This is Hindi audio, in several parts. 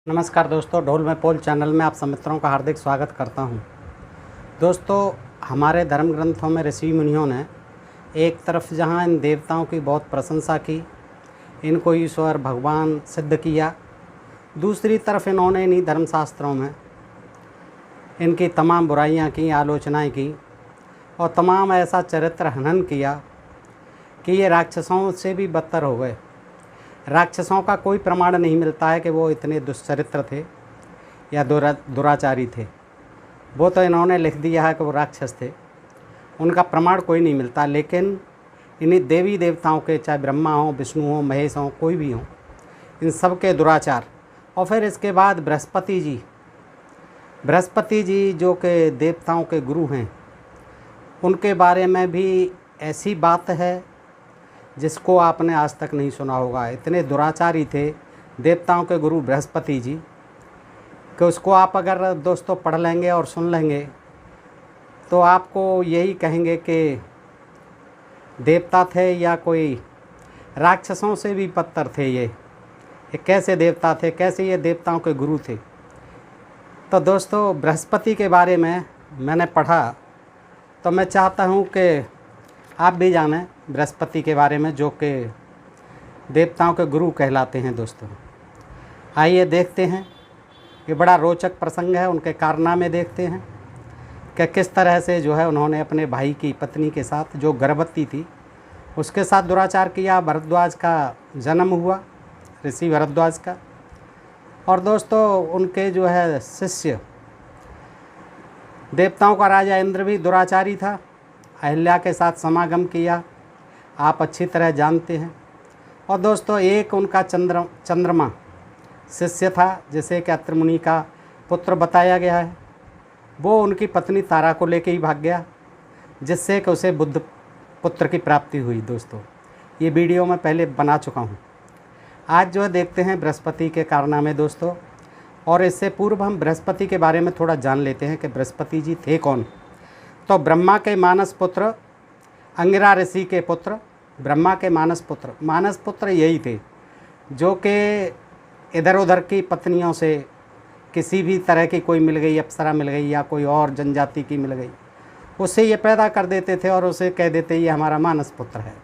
नमस्कार दोस्तों, ढोल में पोल चैनल में आप सब मित्रों का हार्दिक स्वागत करता हूं। दोस्तों, हमारे धर्म ग्रंथों में ऋषि मुनियों ने एक तरफ जहां इन देवताओं की बहुत प्रशंसा की, इनको ईश्वर भगवान सिद्ध किया, दूसरी तरफ इन्होंने इन्हीं धर्मशास्त्रों में इनकी तमाम बुराइयां की, आलोचनाएं की और तमाम ऐसा चरित्र हनन किया कि ये राक्षसों से भी बदतर हो गए। राक्षसों का कोई प्रमाण नहीं मिलता है कि वो इतने दुष्चरित्र थे या दुराचारी थे। वो तो इन्होंने लिख दिया है कि वो राक्षस थे, उनका प्रमाण कोई नहीं मिलता। लेकिन इन्हीं देवी देवताओं के, चाहे ब्रह्मा हो, विष्णु हो, महेश हो, कोई भी हो, इन सब के दुराचार। और फिर इसके बाद बृहस्पति जी जो कि देवताओं के गुरु हैं, उनके बारे में भी ऐसी बात है जिसको आपने आज तक नहीं सुना होगा। इतने दुराचारी थे देवताओं के गुरु बृहस्पति जी कि उसको आप अगर दोस्तों पढ़ लेंगे और सुन लेंगे तो आपको यही कहेंगे कि देवता थे या कोई राक्षसों से भी बदतर थे। ये कैसे देवता थे, कैसे ये देवताओं के गुरु थे। तो दोस्तों, बृहस्पति के बारे में मैंने पढ़ा तो मैं चाहता हूँ कि आप भी जानें बृहस्पति के बारे में, जो कि देवताओं के गुरु कहलाते हैं। दोस्तों, आइए देखते हैं, ये बड़ा रोचक प्रसंग है। उनके कारनामे देखते हैं कि किस तरह से जो है उन्होंने अपने भाई की पत्नी के साथ, जो गर्भवती थी, उसके साथ दुराचार किया। भरद्वाज का जन्म हुआ, ऋषि भरद्वाज का। और दोस्तों, उनके जो है शिष्य, देवताओं का राजा इंद्र भी दुराचारी था, अहिल्या के साथ समागम किया, आप अच्छी तरह जानते हैं। और दोस्तों, एक उनका चंद्रमा शिष्य था, जिसे कि अत्रि मुनि का पुत्र बताया गया है। वो उनकी पत्नी तारा को लेके ही भाग गया, जिससे कि उसे बुद्ध पुत्र की प्राप्ति हुई। दोस्तों, ये वीडियो मैं पहले बना चुका हूँ। आज जो है देखते हैं बृहस्पति के कारनामे दोस्तों। और इससे पूर्व हम बृहस्पति के बारे में थोड़ा जान लेते हैं कि बृहस्पति जी थे कौन। तो ब्रह्मा के मानस पुत्र, अंगिरा ऋषि के पुत्र, ब्रह्मा के मानस पुत्र यही थे जो कि इधर उधर की पत्नियों से किसी भी तरह की कोई मिल गई, अप्सरा मिल गई या कोई और जनजाति की मिल गई, उससे ये पैदा कर देते थे और उसे कह देते ये हमारा मानस पुत्र है।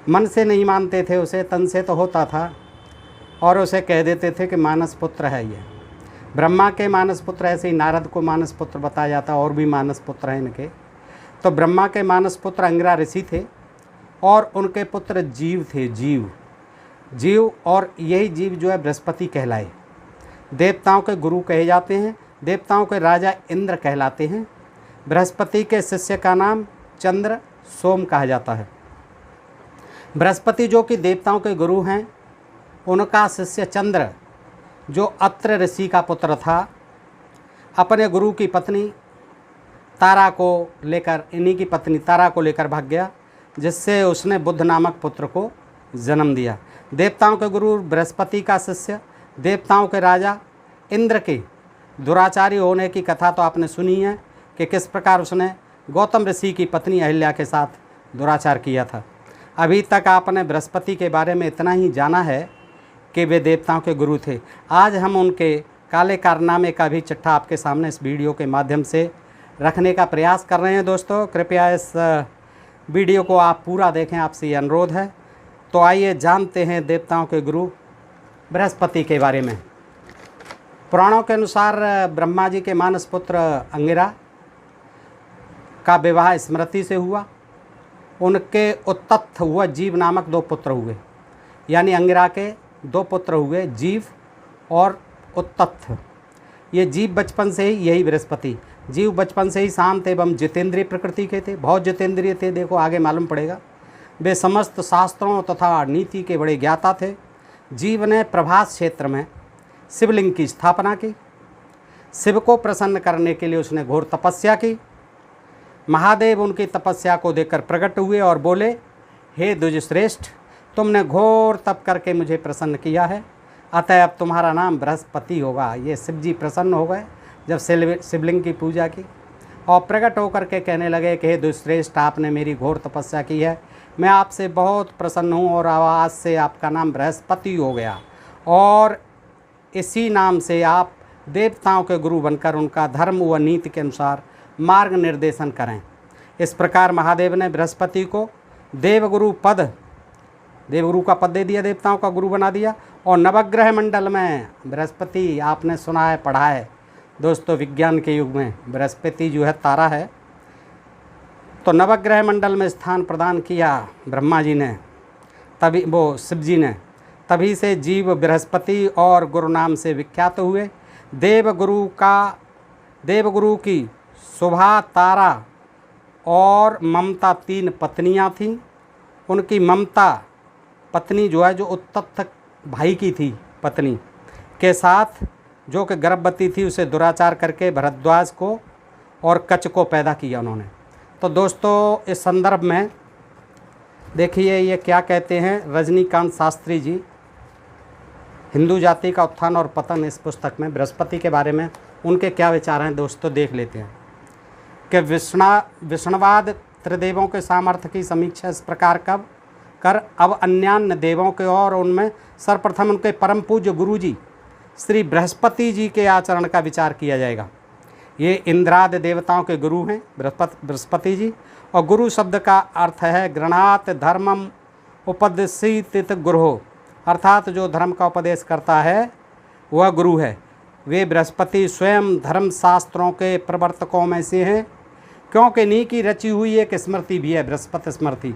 मन से नहीं मानते थे उसे, तन से तो होता था, और उसे कह देते थे कि मानस पुत्र है ये। ब्रह्मा के मानस पुत्र, ऐसे ही नारद को मानस पुत्र बताया जाता, और भी मानस पुत्र हैं इनके। तो ब्रह्मा के मानस पुत्र अंगिरा ऋषि थे और उनके पुत्र जीव थे, जीव। और यही जीव जो है बृहस्पति कहलाए, देवताओं के गुरु कहे जाते हैं, देवताओं के राजा इंद्र कहलाते हैं। बृहस्पति के शिष्य का नाम चंद्र, सोम कहा जाता है। बृहस्पति जो कि देवताओं के गुरु हैं, उनका शिष्य चंद्र, जो अत्रि ऋषि का पुत्र था, अपने गुरु की पत्नी तारा को लेकर, इन्हीं की पत्नी तारा को लेकर भाग गया, जिससे उसने बुद्ध नामक पुत्र को जन्म दिया। देवताओं के गुरु बृहस्पति का शिष्य, देवताओं के राजा इंद्र के दुराचारी होने की कथा तो आपने सुनी है कि किस प्रकार उसने गौतम ऋषि की पत्नी अहिल्या के साथ दुराचार किया था। अभी तक आपने बृहस्पति के बारे में इतना ही जाना है कि वे देवताओं के गुरु थे। आज हम उनके काले कारनामे का भी चिट्ठा आपके सामने इस वीडियो के माध्यम से रखने का प्रयास कर रहे हैं। दोस्तों, कृपया इस वीडियो को आप पूरा देखें, आपसे ये अनुरोध है। तो आइए जानते हैं देवताओं के गुरु बृहस्पति के बारे में। पुराणों के अनुसार ब्रह्मा जी के मानस पुत्र अंगिरा का विवाह स्मृति से हुआ। उनके उत्तत्थ हुआ जीव नामक 2 पुत्र हुए, यानी अंगिरा के 2 पुत्र हुए, जीव और उत्तत्थ। ये जीव बचपन से ही, यही बृहस्पति, जीव बचपन से ही शांत एवं जितेंद्रिय प्रकृति के थे, बहुत जितेंद्रिय थे। देखो आगे मालूम पड़ेगा। वे समस्त शास्त्रों तथा नीति के बड़े ज्ञाता थे। जीव ने प्रभास क्षेत्र में शिवलिंग की स्थापना की। शिव को प्रसन्न करने के लिए उसने घोर तपस्या की। महादेव उनकी तपस्या को देखकर प्रकट हुए और बोले, हे द्विजश्रेष्ठ, तुमने घोर तप करके मुझे प्रसन्न किया है, अतः अब तुम्हारा नाम बृहस्पति होगा। ये शिव जी प्रसन्न हो गए जब शिवलिंग की पूजा की, और प्रकट होकर के कहने लगे कि हे द्विजश्रेष्ठ, आपने मेरी घोर तपस्या की है, मैं आपसे बहुत प्रसन्न हूँ और आज से आपका नाम बृहस्पति हो गया। और इसी नाम से आप देवताओं के गुरु बनकर उनका धर्म व नीति के अनुसार मार्ग निर्देशन करें। इस प्रकार महादेव ने बृहस्पति को देवगुरु का पद दे दिया, देवताओं का गुरु बना दिया। और नवग्रह मंडल में बृहस्पति, आपने सुना है, पढ़ा है दोस्तों, विज्ञान के युग में बृहस्पति जो है तारा है, तो नवग्रह मंडल में स्थान प्रदान किया ब्रह्मा जी ने, तभी वो शिव जी ने। तभी से जीव बृहस्पति और गुरु नाम से विख्यात हुए। देवगुरु की शोभा, तारा और ममता 3 पत्नियां थीं। उनकी ममता पत्नी जो है, जो उत्तप्त भाई की थी पत्नी के साथ, जो कि गर्भवती थी, उसे दुराचार करके भरद्वाज को और कच को पैदा किया उन्होंने। तो दोस्तों इस संदर्भ में देखिए ये क्या कहते हैं रजनीकांत शास्त्री जी, हिंदू जाति का उत्थान और पतन, इस पुस्तक में बृहस्पति के बारे में उनके क्या विचार हैं दोस्तों, देख लेते हैं। कि विष्णुवाद त्रिदेवों के सामर्थ्य की समीक्षा इस प्रकार कर अब अन्यान्य देवों के और उनमें सर्वप्रथम उनके परम पूज्य गुरु जी श्री बृहस्पति जी के आचरण का विचार किया जाएगा। ये इंद्रादि देवताओं के गुरु हैं बृहस्पति जी, और गुरु शब्द का अर्थ है गृणात धर्मम उपदेशित गुरु, अर्थात जो धर्म का उपदेश करता है वह गुरु है। वे बृहस्पति स्वयं धर्मशास्त्रों के प्रवर्तकों में से हैं, क्योंकि इन्हीं की रची हुई एक स्मृति भी है, बृहस्पति स्मृति,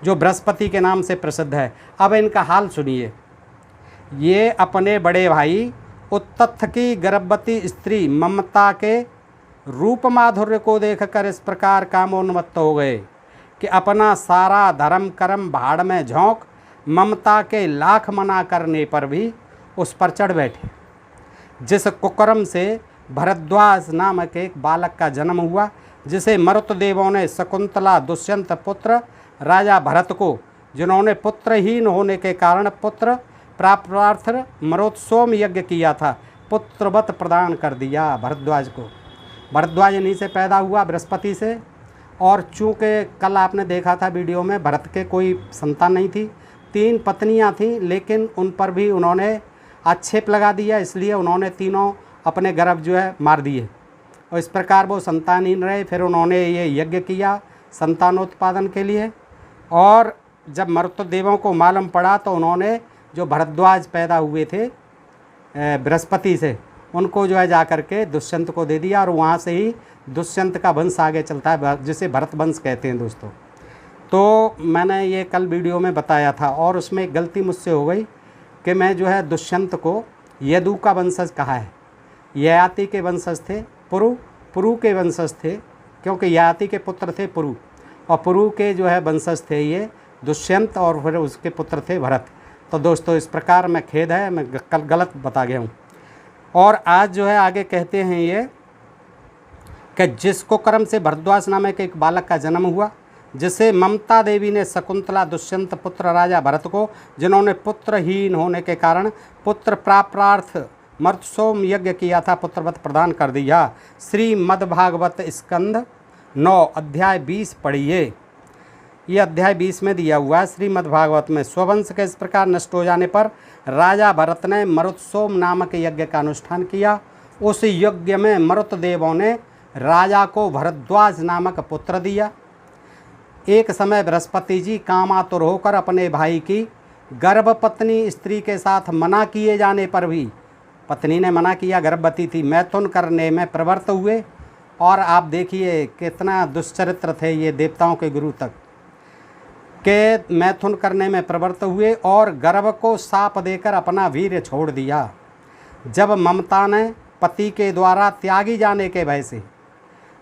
जो बृहस्पति के नाम से प्रसिद्ध है। अब इनका हाल सुनिए। ये अपने बड़े भाई उत्तथ की गर्भवती स्त्री ममता के रूप माधुर्य को देखकर इस प्रकार कामोन्मत्त हो गए कि अपना सारा धर्म कर्म भाड़ में झोंक ममता के लाख मना करने पर भी उस पर चढ़ बैठे। जिस कुकर्म से भरद्वाज नामक एक बालक का जन्म हुआ, जिसे मरुतदेवों ने शकुंतला दुष्यंत पुत्र राजा भरत को, जिन्होंने पुत्रहीन होने के कारण पुत्र प्राप्तार्थ मरोत्सोम यज्ञ किया था, पुत्रवत प्रदान कर दिया भरद्वाज को। भरद्वाज इन्हीं से पैदा हुआ, बृहस्पति से। और चूँकि कल आपने देखा था वीडियो में, भरत के कोई संतान नहीं थी, 3 पत्नियां थीं, लेकिन उन पर भी उन्होंने आक्षेप लगा दिया, इसलिए उन्होंने तीनों अपने गर्भ जो है मार दिए, और इस प्रकार वो संतानहीन रहे। फिर उन्होंने ये यज्ञ किया संतानोत्पादन के लिए, और जब मरुतदेवों को मालूम पड़ा तो उन्होंने जो भरद्वाज पैदा हुए थे बृहस्पति से, उनको जो है जा कर के दुष्यंत को दे दिया, और वहाँ से ही दुष्यंत का वंश आगे चलता है, जिसे भरत वंश कहते हैं दोस्तों। तो मैंने ये कल वीडियो में बताया था, और उसमें एक गलती मुझसे हो गई कि मैं जो है दुष्यंत को यदु का वंशज कहा है। ययाति के वंशज थे, पुरु के वंशज थे, क्योंकि ययाति के पुत्र थे पुरु, और पुरु के जो है वंशज थे ये दुष्यंत, और फिर उसके पुत्र थे भरत। तो दोस्तों इस प्रकार मैं खेद है, मैं कल गलत बता गया हूँ। और आज जो है आगे कहते हैं ये कि जिसको कर्म से भरद्वाज नामक एक बालक का जन्म हुआ, जिसे ममता देवी ने शकुंतला दुष्यंत पुत्र राजा भरत को, जिन्होंने पुत्रहीन होने के कारण पुत्र प्राप्तार्थ मर्तसोम यज्ञ किया था, पुत्रवत प्रदान कर दिया। श्रीमद्भागवत स्कंद 9 अध्याय 20 पढ़िए। ये अध्याय 20 में दिया हुआ है श्रीमद्भागवत में। स्ववंश के इस प्रकार नष्ट हो जाने पर राजा भरत ने मरुत्सोम नामक यज्ञ का अनुष्ठान किया। उस यज्ञ में मरुत देवों ने राजा को भरद्वाज नामक पुत्र दिया। एक समय बृहस्पति जी कामातुर होकर अपने भाई की गर्भपत्नी स्त्री के साथ मना किए जाने पर भी, पत्नी ने मना किया, गर्भवती थी, मैथुन करने में प्रवृत्त हुए। और आप देखिए कितना दुष्चरित्र थे ये देवताओं के गुरु तक, के मैथुन करने में प्रवृत्त हुए और गर्भ को शाप देकर अपना वीर्य छोड़ दिया। जब ममता ने पति के द्वारा त्यागी जाने के भय से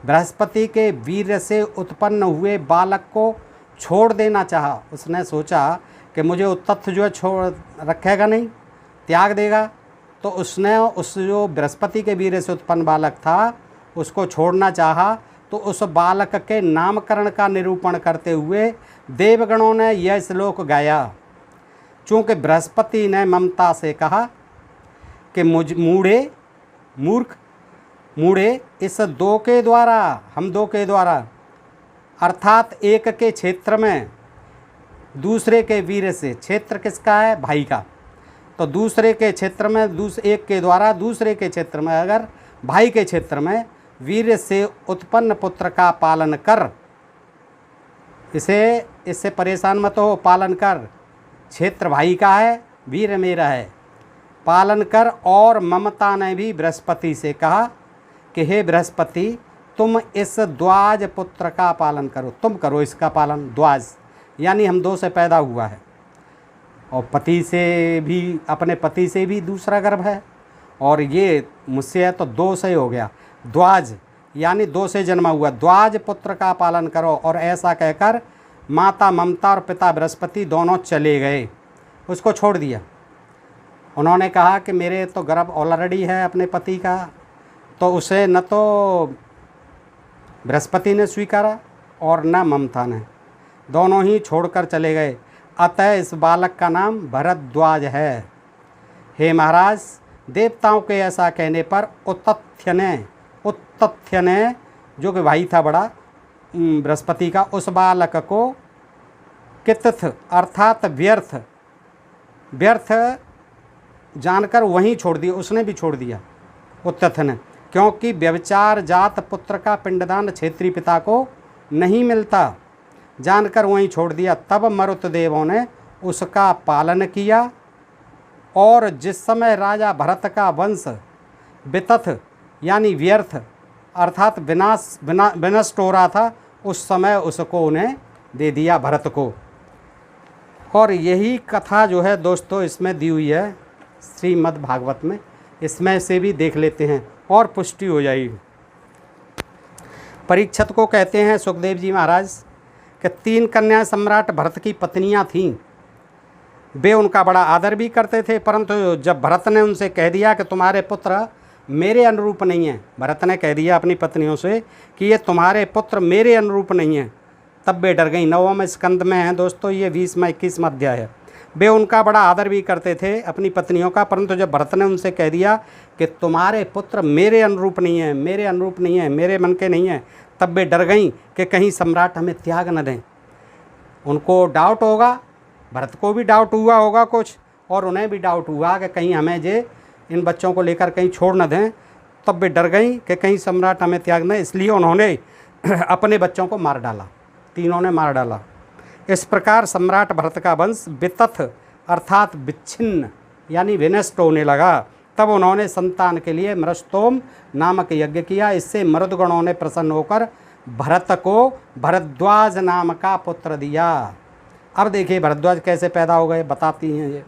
बृहस्पति के वीर्य से उत्पन्न हुए बालक को छोड़ देना चाहा, उसने सोचा कि मुझे उत्तथ जो है छोड़ रखेगा नहीं, त्याग देगा, तो उसने उस जो बृहस्पति के वीर्य से उत्पन्न बालक था उसको छोड़ना चाहा। तो उस बालक के नामकरण का निरूपण करते हुए देवगणों ने यह श्लोक गाया। चूँकि बृहस्पति ने ममता से कहा कि मूढ़े इस दो के द्वारा, हम दो के द्वारा, अर्थात एक के क्षेत्र में दूसरे के वीर्य से, क्षेत्र किसका है, भाई का, तो दूसरे के क्षेत्र में एक के द्वारा दूसरे के क्षेत्र में, अगर भाई के क्षेत्र में वीर्य से उत्पन्न पुत्र का पालन कर, इससे परेशान मत हो, पालन कर, क्षेत्र भाई का है, वीर्य मेरा है, पालन कर। और ममता ने भी बृहस्पति से कहा कि हे बृहस्पति, तुम इस द्वाज पुत्र का पालन करो, तुम करो इसका पालन। द्वाज यानी हम दो से पैदा हुआ है, और पति से भी, अपने पति से भी दूसरा गर्भ है, और ये मुझसे है, तो दो से हो गया। द्वाज यानी दो से जन्मा हुआ, द्वाज पुत्र का पालन करो। और ऐसा कहकर माता ममता और पिता बृहस्पति दोनों चले गए, उसको छोड़ दिया। उन्होंने कहा कि मेरे तो गर्भ ऑलरेडी है अपने पति का, तो उसे न तो बृहस्पति ने स्वीकारा और न ममता ने, दोनों ही छोड़कर चले गए। अतः इस बालक का नाम भरद्वाज है। हे महाराज, देवताओं के ऐसा कहने पर उत्तथ्य ने जो कि भाई था बड़ा बृहस्पति का, उस बालक को कितथ अर्थात व्यर्थ जानकर वहीं छोड़ दिया, उसने भी छोड़ दिया उत्तथ ने, क्योंकि व्यभिचार जात पुत्र का पिंडदान क्षेत्रीय पिता को नहीं मिलता, जानकर वहीं छोड़ दिया। तब मरुतदेवों ने उसका पालन किया, और जिस समय राजा भरत का वंश वितथ यानी व्यर्थ अर्थात विनष्ट हो रहा था, उस समय उसको उन्हें दे दिया, भरत को। और यही कथा जो है दोस्तों इसमें दी हुई है श्रीमद् भागवत में, इसमें से भी देख लेते हैं और पुष्टि हो जाएगी। परीक्षित को कहते हैं सुखदेव जी महाराज कि 3 कन्या सम्राट भरत की पत्नियां थीं। वे उनका बड़ा आदर भी करते थे, परंतु जब भरत ने उनसे कह दिया कि तुम्हारे पुत्र मेरे अनुरूप नहीं हैं, भरत ने कह दिया अपनी पत्नियों से कि ये तुम्हारे पुत्र मेरे अनुरूप नहीं हैं, तब वे डर गई। 9वें स्कंद में है दोस्तों, ये 20वां-21वां अध्याय है। वे उनका बड़ा आदर भी करते थे अपनी पत्नियों का, परंतु जब भरत ने उनसे कह दिया कि तुम्हारे पुत्र मेरे अनुरूप नहीं हैं, मेरे अनुरूप नहीं हैं, मेरे मन के नहीं हैं, तब वे डर गईं कि कहीं सम्राट हमें त्याग न दें। उनको डाउट होगा, भरत को भी डाउट हुआ होगा कुछ, और उन्हें भी डाउट हुआ कि कहीं हमें जे इन बच्चों को लेकर कहीं छोड़ न दें। तब वे डर गईं कि कहीं सम्राट हमें त्याग न, इसलिए उन्होंने अपने बच्चों को मार डाला, तीनों ने मार डाला। इस प्रकार सम्राट भरत का वंश वितथ अर्थात विच्छिन्न यानी विनष्ट होने लगा। तब उन्होंने संतान के लिए मृषतोम नामक यज्ञ किया। इससे मरुदगणों ने प्रसन्न होकर भरत को भरद्वाज नाम का पुत्र दिया। अब देखिए भरद्वाज कैसे पैदा हो गए, बताती हैं ये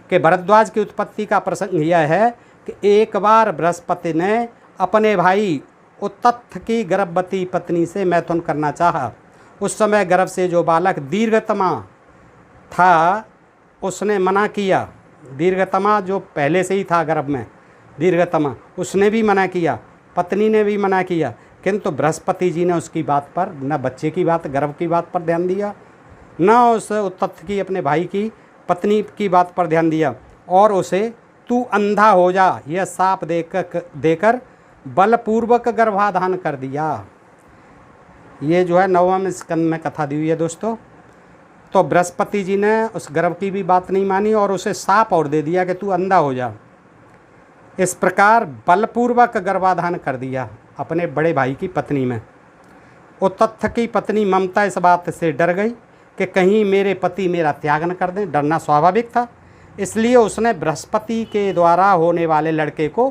कि भरद्वाज की उत्पत्ति का प्रसंग यह है कि एक बार बृहस्पति ने अपने भाई उत्तथ की गर्भवती पत्नी से मैथुन करना चाहा। उस समय गर्भ से जो बालक दीर्घतमा था उसने मना किया। दीर्घतमा जो पहले से ही था गर्भ में, दीर्घतमा, उसने भी मना किया, पत्नी ने भी मना किया, किंतु बृहस्पति जी ने उसकी बात पर, न बच्चे की बात, गर्भ की बात पर ध्यान दिया, न उस उत्तथ की अपने भाई की पत्नी की बात पर ध्यान दिया, और उसे तू अंधा हो जा यह शाप देकर बलपूर्वक गर्भाधान कर दिया। ये जो है 9वें स्कंद में कथा दी हुई है दोस्तों। तो बृहस्पति जी ने उस गर्भ की भी बात नहीं मानी और उसे शाप और दे दिया कि तू अंधा हो जा। इस प्रकार बलपूर्वक गर्भाधान कर दिया अपने बड़े भाई की पत्नी में। उत्तथ की पत्नी ममता इस बात से डर गई कि कहीं मेरे पति मेरा त्याग न कर दें। डरना स्वाभाविक था, इसलिए उसने बृहस्पति के द्वारा होने वाले लड़के को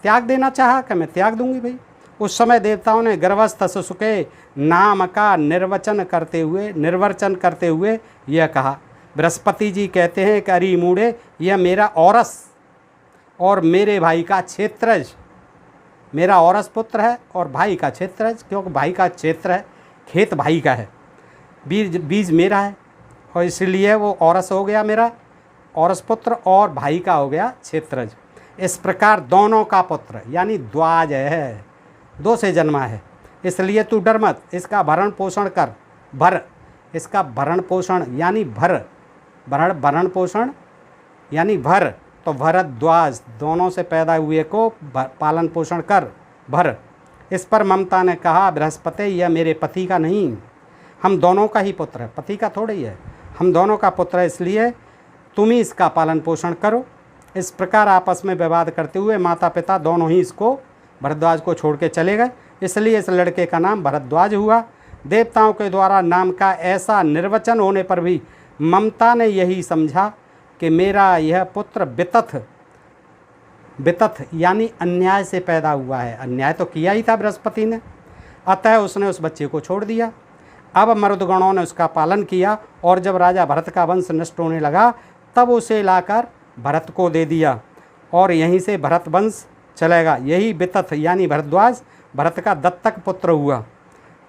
त्याग देना चाहा कि मैं त्याग दूंगी भाई। उस समय देवताओं ने गर्भस्थ शिशु के नाम का निर्वचन करते हुए यह कहा। बृहस्पति जी कहते हैं कि अरे मूढ़े, यह मेरा औरस और मेरे भाई का क्षेत्रज, मेरा औरस पुत्र है और भाई का क्षेत्रज, क्योंकि भाई का क्षेत्र है, खेत भाई का है, बीज मेरा है, और इसलिए वो औरस हो गया मेरा औरस पुत्र, और भाई का हो गया क्षेत्रज। इस प्रकार दोनों का पुत्र यानी द्वाज है, दो से जन्मा है, इसलिए तू डर मत, इसका भरण पोषण कर। भर, इसका भरण पोषण यानी भर, भरण पोषण यानी भर, तो भरद्वाज दोनों से पैदा हुए को पालन पोषण कर, भर। इस पर ममता ने कहा, बृहस्पति यह मेरे पति का नहीं, हम दोनों का ही पुत्र है, पति का थोड़ा ही है, हम दोनों का पुत्र है, इसलिए तुम ही इसका पालन पोषण करो। इस प्रकार आपस में विवाद करते हुए माता पिता दोनों ही इसको भरद्वाज को छोड़ के चले गए, इसलिए इस लड़के का नाम भरद्वाज हुआ। देवताओं के द्वारा नाम का ऐसा निर्वचन होने पर भी ममता ने यही समझा कि मेरा यह पुत्र वितथ यानी अन्याय से पैदा हुआ है। अन्याय तो किया ही था बृहस्पति ने, अतः उसने उस बच्चे को छोड़ दिया। अब मरुदगणों ने उसका पालन किया और जब राजा भरत का वंश नष्ट होने लगा तब उसे लाकर भरत को दे दिया और यहीं से भरत वंश चलेगा। यही वितथ यानी भरद्वाज भरत का दत्तक पुत्र हुआ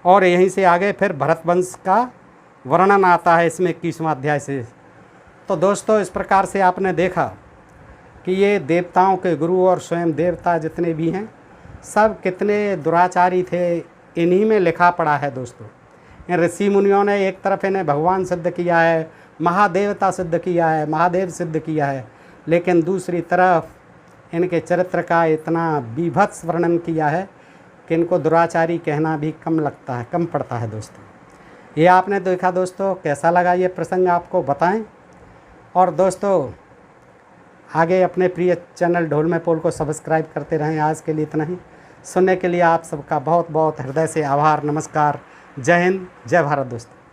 और यहीं से आगे फिर भरत वंश का वर्णन आता है इसमें 21वां अध्याय से। तो दोस्तों इस प्रकार से आपने देखा कि ये देवताओं के गुरु और स्वयं देवता जितने भी हैं सब कितने दुराचारी थे, इन्हीं में लिखा पड़ा है दोस्तों। इन ऋषि मुनियों ने एक तरफ इन्हें भगवान सिद्ध किया है, महादेवता सिद्ध किया है, महादेव सिद्ध किया है, लेकिन दूसरी तरफ इनके चरित्र का इतना बीभत्स वर्णन किया है कि इनको दुराचारी कहना भी कम लगता है, कम पड़ता है दोस्तों। ये आपने देखा दोस्तों, कैसा लगा ये प्रसंग आपको बताएं। और दोस्तों आगे अपने प्रिय चैनल ढोल में पोल को सब्सक्राइब करते रहें। आज के लिए इतना ही। सुनने के लिए आप सबका बहुत बहुत हृदय से आभार। नमस्कार, जय हिंद, जय भारत दोस्तों।